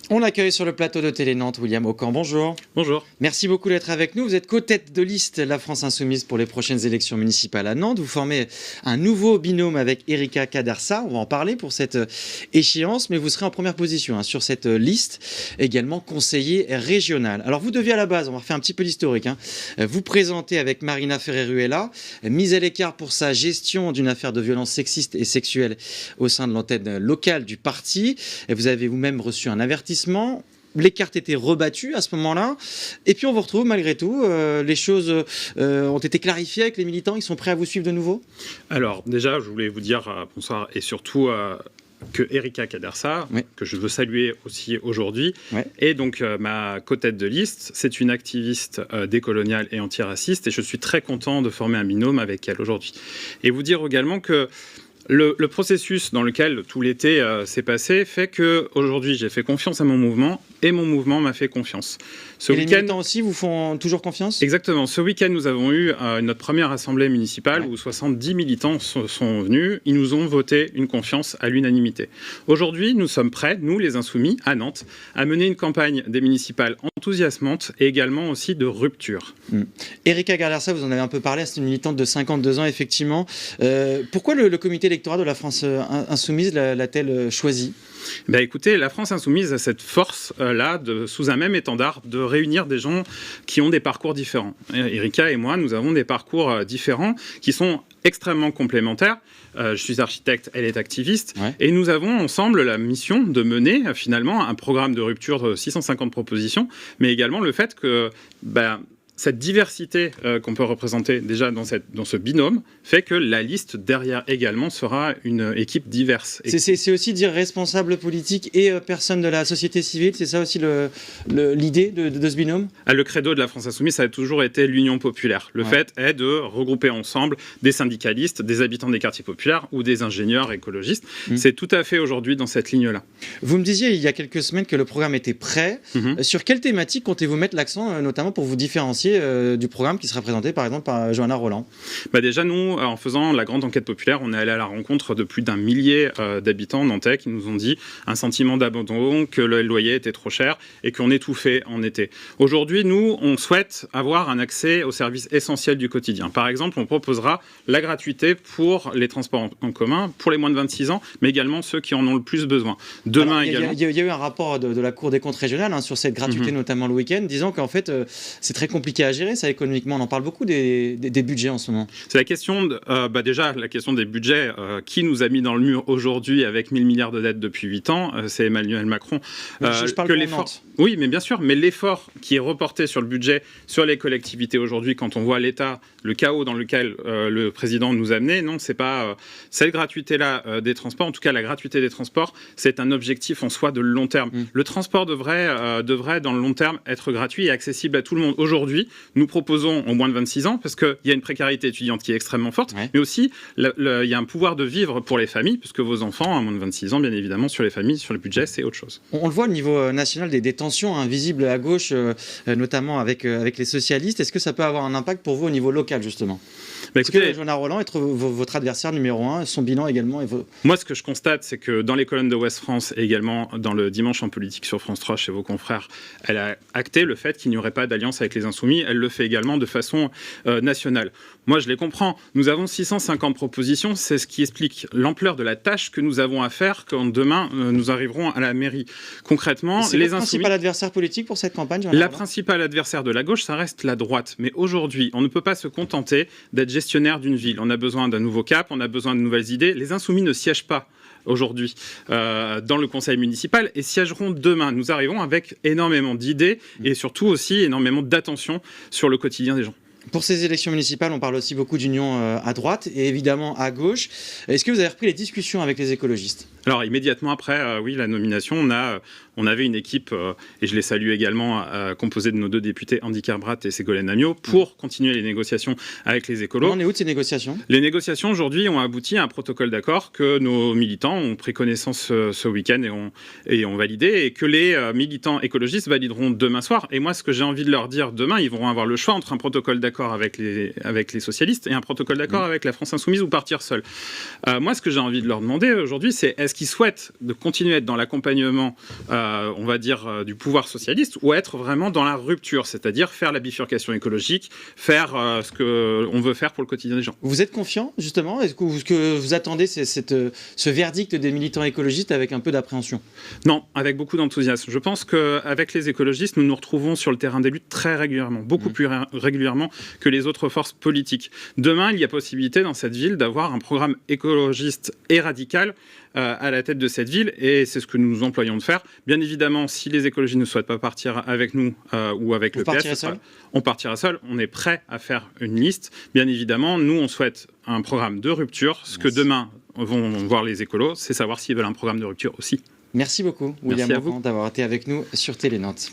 On accueille sur le plateau de Télé Nantes William Aucan. Bonjour. Bonjour. Merci beaucoup d'être avec nous. Vous êtes co-tête de liste La France Insoumise pour les prochaines élections municipales à Nantes. Vous formez un nouveau binôme avec Erika Cadarsa. On va en parler pour cette échéance, mais vous serez en première position sur cette liste, également conseiller régional. Alors vous deviez à la base, on va refaire un petit peu l'historique, vous présenter avec Marina Ferreruela, mise à l'écart pour sa gestion d'une affaire de violence sexiste et sexuelle au sein de l'antenne locale du parti. Et vous avez vous-même reçu un avertissement. Les cartes étaient rebattues à ce moment-là. Et puis on vous retrouve malgré tout. Les choses ont été clarifiées avec les militants. Ils sont prêts à vous suivre de nouveau? Alors déjà, je voulais vous dire bonsoir et surtout que Erika Cadarsa, oui, que je veux saluer aussi aujourd'hui, ouais, est donc ma co-tête de liste. C'est une activiste décoloniale et antiraciste et je suis très content de former un binôme avec elle aujourd'hui. Et vous dire également que le processus dans lequel tout l'été s'est passé fait qu'aujourd'hui j'ai fait confiance à mon mouvement et mon mouvement m'a fait confiance. Les militants aussi vous font toujours confiance? Exactement. Ce week-end, nous avons eu notre première assemblée municipale, ouais, où 70 militants sont venus. Ils nous ont voté une confiance à l'unanimité. Aujourd'hui, nous sommes prêts, nous les Insoumis, à Nantes, à mener une campagne des municipales enthousiasmante et également aussi de rupture. Erika Cadarsa, vous en avez un peu parlé, c'est une militante de 52 ans, effectivement. Pourquoi le comité électoral de la France Insoumise l'a-t-elle choisi? Ben écoutez, la France Insoumise a cette force-là, sous un même étendard, de réunir des gens qui ont des parcours différents. Erika et moi, nous avons des parcours différents qui sont extrêmement complémentaires. Je suis architecte, elle est activiste. Ouais. Et nous avons ensemble la mission de mener finalement un programme de rupture de 650 propositions, mais également le fait que cette diversité qu'on peut représenter déjà dans ce binôme fait que la liste derrière également sera une équipe diverse. C'est aussi dire responsable politique et personne de la société civile, c'est ça aussi l'idée de ce binôme? Le credo de la France Insoumise, ça a toujours été l'union populaire. Le fait est de regrouper ensemble des syndicalistes, des habitants des quartiers populaires ou des ingénieurs écologistes. C'est tout à fait aujourd'hui dans cette ligne-là. Vous me disiez il y a quelques semaines que le programme était prêt. Sur quelle thématique comptez-vous mettre l'accent, notamment pour vous différencier du programme qui sera présenté par exemple par Johanna Roland? Déjà nous, en faisant la grande enquête populaire, on est allé à la rencontre de plus d'1 millier d'habitants nantais qui nous ont dit un sentiment d'abandon, que le loyer était trop cher et qu'on étouffait en été. Aujourd'hui, nous, on souhaite avoir un accès aux services essentiels du quotidien. Par exemple, on proposera la gratuité pour les transports en commun, pour les moins de 26 ans, mais également ceux qui en ont le plus besoin. Demain également. Il y a eu un rapport de la Cour des comptes régionale sur cette gratuité, notamment le week-end, disant qu'en fait, c'est très compliqué à gérer, ça, économiquement. On en parle beaucoup des budgets en ce moment. C'est la question, déjà, la question des budgets. Qui nous a mis dans le mur aujourd'hui avec 1000 milliards de dettes depuis 8 ans? C'est Emmanuel Macron. Je parle de Nantes. Oui, mais bien sûr, mais l'effort qui est reporté sur le budget, sur les collectivités aujourd'hui, quand on voit l'État, le chaos dans lequel le président nous a amené, non, c'est pas cette gratuité-là des transports. En tout cas, la gratuité des transports, c'est un objectif en soi de long terme. Le transport devrait, dans le long terme, être gratuit et accessible à tout le monde. Aujourd'hui, nous proposons aux moins de 26 ans, parce qu'il y a une précarité étudiante qui est extrêmement forte, mais aussi, il y a un pouvoir de vivre pour les familles, puisque vos enfants, à moins de 26 ans, bien évidemment, sur les familles, sur le budget, c'est autre chose. On le voit au niveau national, des tensions visibles à gauche, notamment avec les socialistes. Est-ce que ça peut avoir un impact pour vous au niveau local, justement? Écoutez, Johanna Roland être votre adversaire numéro 1, son bilan également Moi, ce que je constate, c'est que dans les colonnes de Ouest France et également dans le Dimanche en politique sur France 3 chez vos confrères, elle a acté le fait qu'il n'y aurait pas d'alliance avec les Insoumis. Elle le fait également de façon nationale. Moi, je les comprends. Nous avons 650 propositions. C'est ce qui explique l'ampleur de la tâche que nous avons à faire quand demain nous arriverons à la mairie. Concrètement, c'est le principal adversaire politique pour cette campagne, Johanna La Roland? principale adversaire de la gauche, ça reste la droite. Mais aujourd'hui, on ne peut pas se contenter d'être gestionnaire d'une ville. On a besoin d'un nouveau cap, on a besoin de nouvelles idées. Les Insoumis ne siègent pas aujourd'hui dans le conseil municipal et siégeront demain. Nous arrivons avec énormément d'idées et surtout aussi énormément d'attention sur le quotidien des gens. Pour ces élections municipales, on parle aussi beaucoup d'union à droite et évidemment à gauche. Est-ce que vous avez repris les discussions avec les écologistes? Alors immédiatement après, oui, la nomination, on avait une équipe, et je les salue également, composée de nos 2 députés, Andy Kerbrat et Ségolène Amiot, pour continuer les négociations avec les écolos. On en est où de ces négociations? Les négociations aujourd'hui ont abouti à un protocole d'accord que nos militants ont pris connaissance ce week-end et ont validé, et que les militants écologistes valideront demain soir. Et moi, ce que j'ai envie de leur dire demain, ils vont avoir le choix entre un protocole d'accord avec les socialistes et un protocole d'accord avec la France Insoumise ou partir seul. Moi, ce que j'ai envie de leur demander aujourd'hui, c'est est-ce qu'ils souhaitent de continuer à être dans l'accompagnement, on va dire, du pouvoir socialiste, ou être vraiment dans la rupture, c'est-à-dire faire la bifurcation écologique, faire ce qu'on veut faire pour le quotidien des gens. Vous êtes confiant, justement? Est-ce que vous attendez ce verdict des militants écologistes avec un peu d'appréhension? Non, avec beaucoup d'enthousiasme. Je pense qu'avec les écologistes, nous nous retrouvons sur le terrain des luttes très régulièrement, beaucoup plus régulièrement que les autres forces politiques. Demain, il y a possibilité dans cette ville d'avoir un programme écologiste et radical à la tête de cette ville, et c'est ce que nous nous employons de faire. Bien évidemment, si les écologistes ne souhaitent pas partir avec nous ou avec le PS, on partira seul. On est prêt à faire une liste. Bien évidemment, nous, on souhaite un programme de rupture. Ce que demain vont voir les écolos, c'est savoir s'ils veulent un programme de rupture aussi. Merci beaucoup, William Morand, d'avoir été avec nous sur Télé Nantes.